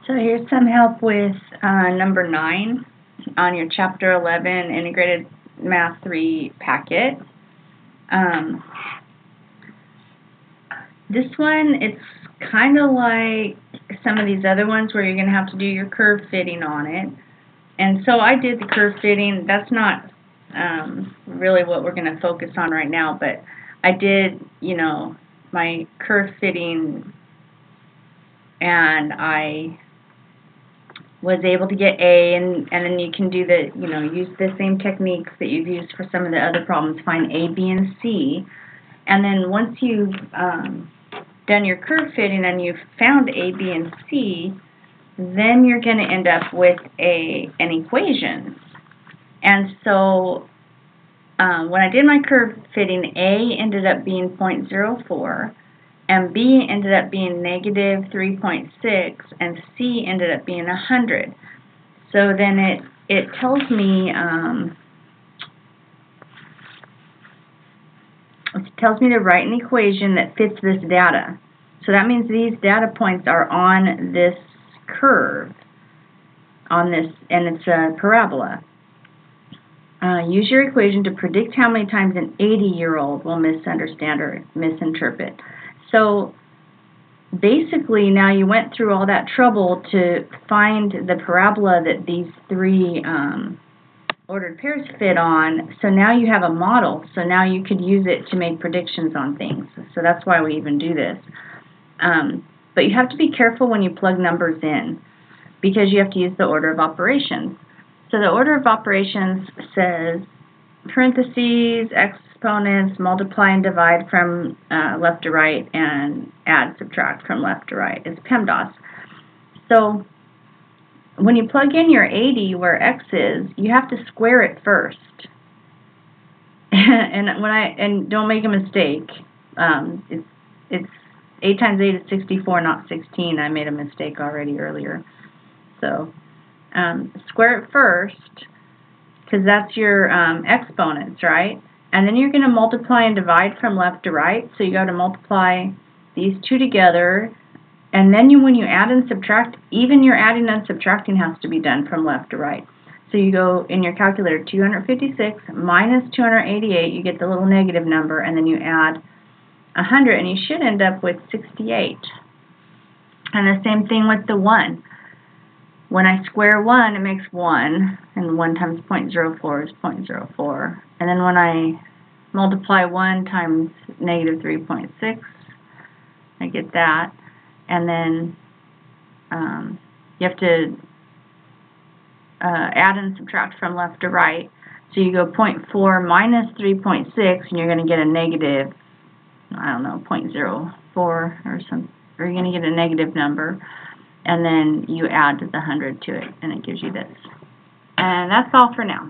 So here's some help with number 9 on your Chapter 11 Integrated Math 3 packet. This one, it's kind of like some of these other ones where you're going to have to do your curve fitting on it. And so I did the curve fitting. That's not really what we're going to focus on right now, but I did, my curve fitting, and I was able to get A, and then you can do the, use the same techniques that you've used for some of the other problems, find A, B, and C. And then once you've done your curve fitting and you've found A, B, and C, then you're going to end up with an equation. And so when I did my curve fitting, A ended up being 0.04, and B ended up being negative 3.6, and C ended up being 100. So then it tells me to write an equation that fits this data. So that means these data points are on this curve, and it's a parabola. Use your equation to predict how many times an 80-year-old will misunderstand or misinterpret. So basically, now you went through all that trouble to find the parabola that these three ordered pairs fit on. So now you have a model. So now you could use it to make predictions on things. So that's why we even do this. But you have to be careful when you plug numbers in, because you have to use the order of operations. So the order of operations says parentheses, exponents, multiply and divide from left to right, and add, subtract from left to right is PEMDAS. So when you plug in your 80 where x is, you have to square it first. and don't make a mistake. It's 8 times 8 is 64, not 16. I made a mistake already earlier. So square it first, because that's your exponents, right? And then you're going to multiply and divide from left to right. So you got to multiply these two together. And then when you add and subtract, even your adding and subtracting has to be done from left to right. So you go in your calculator, 256 minus 288, you get the little negative number, and then you add 100, and you should end up with 68. And the same thing with the 1. When I square 1, it makes 1, and 1 times 0.04 is 0.04. And then when I multiply 1 times negative 3.6, I get that. And then you have to add and subtract from left to right. So you go 0.4 minus 3.6, and you're going to get a negative, 0.04 or something. Or you're going to get a negative number. And then you add the 100 to it, and it gives you this. And that's all for now.